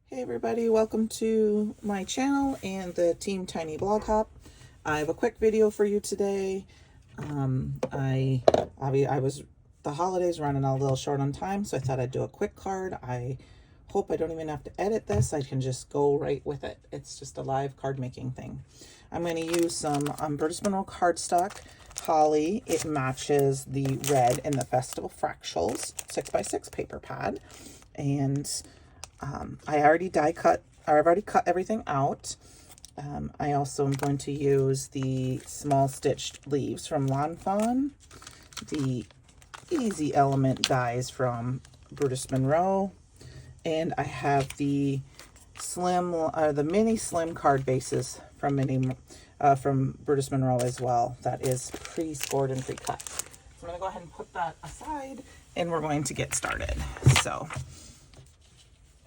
Hey everybody, welcome to my channel and the Team Tiny Blog Hop. I have a quick video for you today. The holidays running a little short on time, so I thought I'd do a quick card. I hope I don't even have to edit this. I can just go right with it. It's just a live card making thing. I'm going to use some Burtis Monroe cardstock Holly. It matches the red in the Festival Fractals 6x6 paper pad, and I've already cut everything out. I also am going to use the small stitched leaves from Lawn Fawn, the Easy Element dies from Burtis Monroe, and I have the mini slim card bases from Burtis Monroe as well. That is pre-scored and pre-cut. So I'm going to go ahead and put that aside, and we're going to get started. So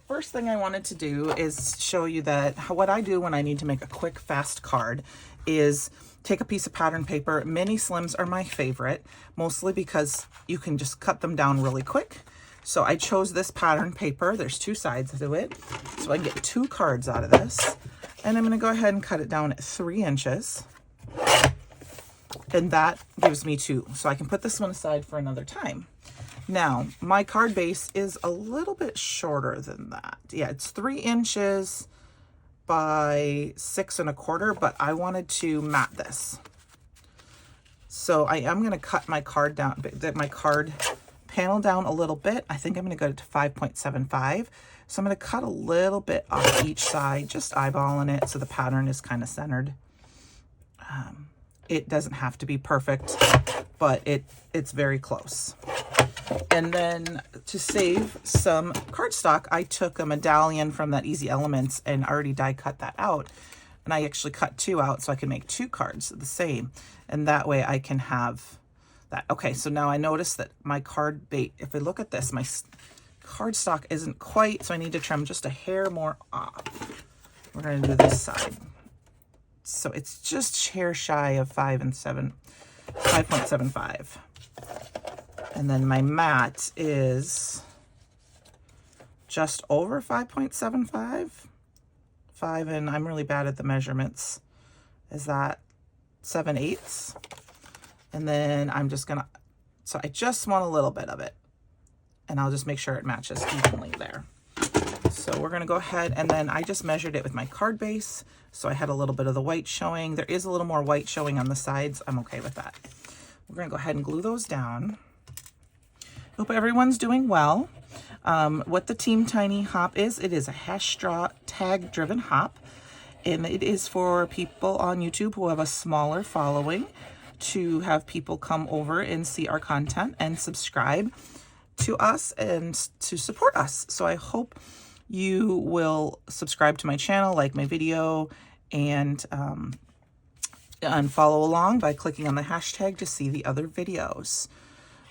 first thing I wanted to do is show you that what I do when I need to make a quick, fast card is take a piece of pattern paper. Mini slims are my favorite, mostly because you can just cut them down really quick. So I chose this pattern paper. There's two sides to it, so I can get 2 cards out of this. And I'm going to go ahead and cut it down at 3 inches. And that gives me 2. So I can put this one aside for another time. Now, my card base is a little bit shorter than that. Yeah, it's 3 inches by 6 1/4, but I wanted to mat this. So I am going to cut my card down, my card panel down a little bit. I think I'm going to go to 5.75. So I'm going to cut a little bit off each side, just eyeballing it so the pattern is kind of centered. It doesn't have to be perfect, but it's very close. And then to save some cardstock, I took a medallion from that Easy Elements and already die cut that out. And I actually cut 2 out so I can make 2 cards the same. And that way I can have that. Okay, so now I notice that my card bait, if I look at this, my cardstock isn't quite, so I need to trim just a hair more off. We're going to do this side. So it's just hair shy of 5.75. And then my mat is just over 5.75. 5, and I'm really bad at the measurements. Is that 7/8? And then I'm just gonna, so I just want a little bit of it. And I'll just make sure it matches evenly there. So we're gonna go ahead, and then I just measured it with my card base. So I had a little bit of the white showing. There is a little more white showing on the sides. I'm okay with that. We're gonna go ahead and glue those down. Hope everyone's doing well. What the Team Tiny Hop is, it is a hashtag driven hop, and it is for people on YouTube who have a smaller following to have people come over and see our content and subscribe to us and to support us. So I hope you will subscribe to my channel, like my video, and follow along by clicking on the hashtag to see the other videos.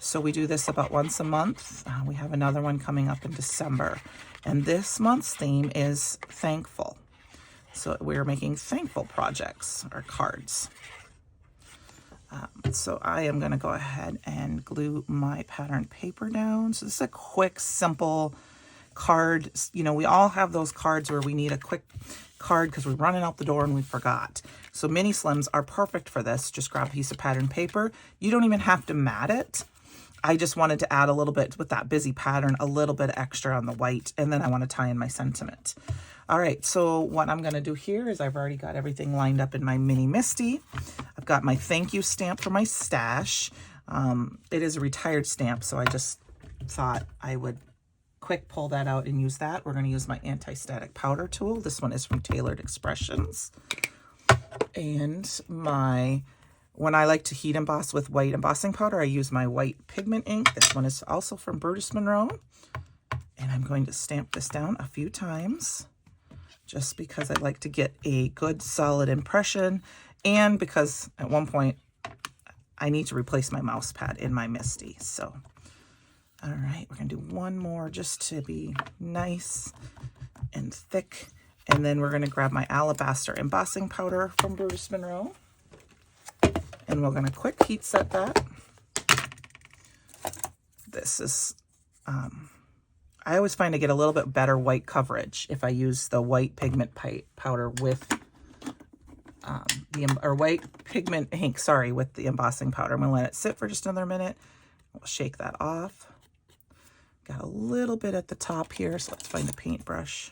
So we do this about once a month. We have another one coming up in December. And this month's theme is thankful. So we're making thankful projects or cards. So I am going to go ahead and glue my pattern paper down. So this is a quick, simple card. You know, we all have those cards where we need a quick card because we're running out the door and we forgot. So mini slims are perfect for this. Just grab a piece of pattern paper. You don't even have to mat it. I just wanted to add a little bit with that busy pattern, a little bit extra on the white, and then I want to tie in my sentiment. All right, so what I'm going to do here is I've already got everything lined up in my mini MISTI. I've got my thank you stamp for my stash. It is a retired stamp, so I just thought I would quick pull that out and use that. We're going to use my anti-static powder tool. This one is from Tailored Expressions. And when I like to heat emboss with white embossing powder, I use my white pigment ink. This one is also from Burtis Monroe. And I'm going to stamp this down a few times just because I like to get a good solid impression, and because at one point I need to replace my mouse pad in my MISTI. So, all right, we're going to do one more just to be nice and thick. And then we're going to grab my Alabaster embossing powder from Burtis Monroe. And we're going to quick heat set that. This is I always find I get a little bit better white coverage if I use the white pigment powder with white pigment ink, sorry, with the embossing powder. I'm going to let it sit for just another minute. We'll shake that off. Got a little bit at the top here, so let's find a paintbrush.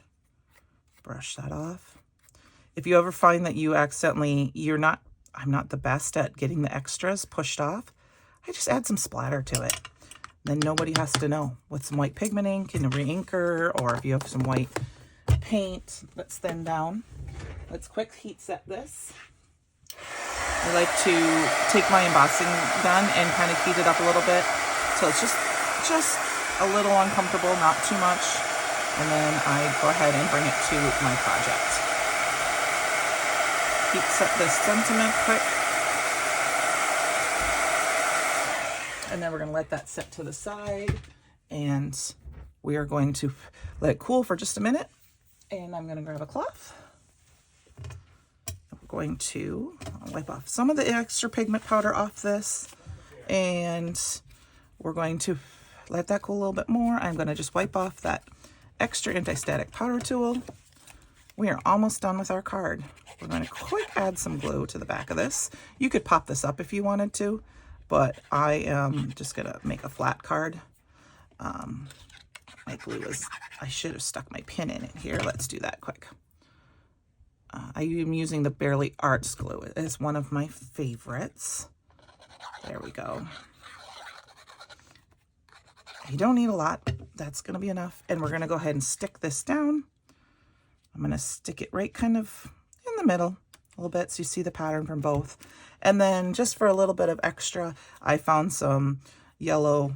Brush that off. If you ever find that you accidentally, I'm not the best at getting the extras pushed off, I just add some splatter to it. Then nobody has to know. With some white pigment ink and a re-inker, or if you have some white paint that's thinned down. Let's quick heat set this. I like to take my embossing gun and kind of heat it up a little bit. So it's just a little uncomfortable, not too much. And then I go ahead and bring it to my project. Heat set this sentiment quick. And then we're going to let that sit to the side, and we are going to let it cool for just a minute. And I'm going to grab a cloth. We're going to wipe off some of the extra pigment powder off this, and we're going to let that cool a little bit more. I'm going to just wipe off that extra anti-static powder tool. We are almost done with our card. We're going to quick add some glue to the back of this. You could pop this up if you wanted to, but I am just going to make a flat card. My glue I should have stuck my pin in it here. Let's do that quick. I am using the Bearly Arts glue. It is one of my favorites. There we go. You don't need a lot. That's going to be enough. And we're going to go ahead and stick this down. I'm going to stick it right kind of in the middle a little bit so you see the pattern from both. And then just for a little bit of extra, I found some yellow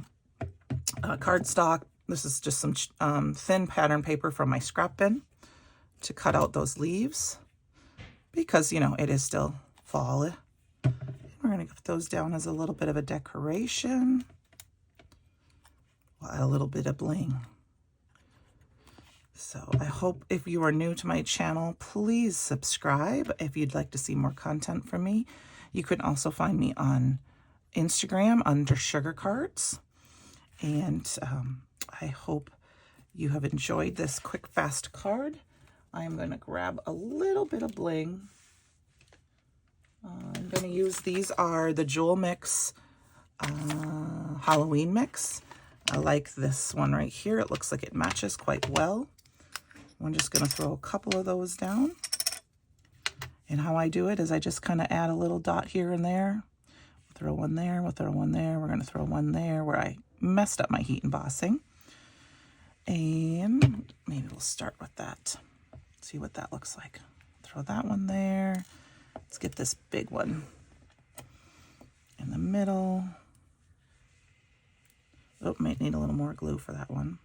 cardstock. This is just some thin pattern paper from my scrap bin to cut out those leaves because, you know, it is still fall. And we're going to put those down as a little bit of a decoration. We'll add a little bit of bling. So I hope if you are new to my channel, please subscribe if you'd like to see more content from me. You can also find me on Instagram under Sugar Cards. And I hope you have enjoyed this quick, fast card. I am going to grab a little bit of bling. I'm going to use, these are the Jewel Mix Halloween mix. I like this one right here. It looks like it matches quite well. I'm just going to throw a couple of those down. And how I do it is I just kind of add a little dot here and there. We'll throw one there, we'll throw one there. We're going to throw one there where I messed up my heat embossing. And maybe we'll start with that. See what that looks like. Throw that one there. Let's get this big one in the middle. Oh, might need a little more glue for that one.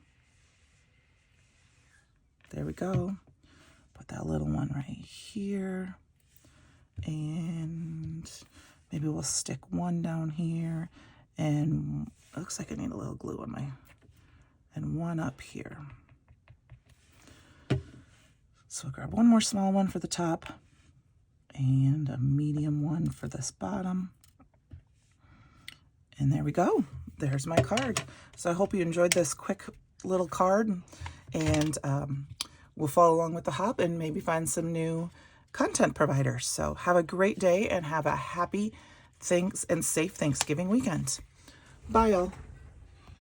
There we go. Put that little one right here. And maybe we'll stick one down here. And it looks like I need a little glue on my, and one up here. So I'll grab one more small one for the top and a medium one for this bottom. And there we go. There's my card. So I hope you enjoyed this quick little card, and we'll follow along with the hop and maybe find some new content providers. So have a great day and have a happy and safe Thanksgiving weekend. Bye, y'all.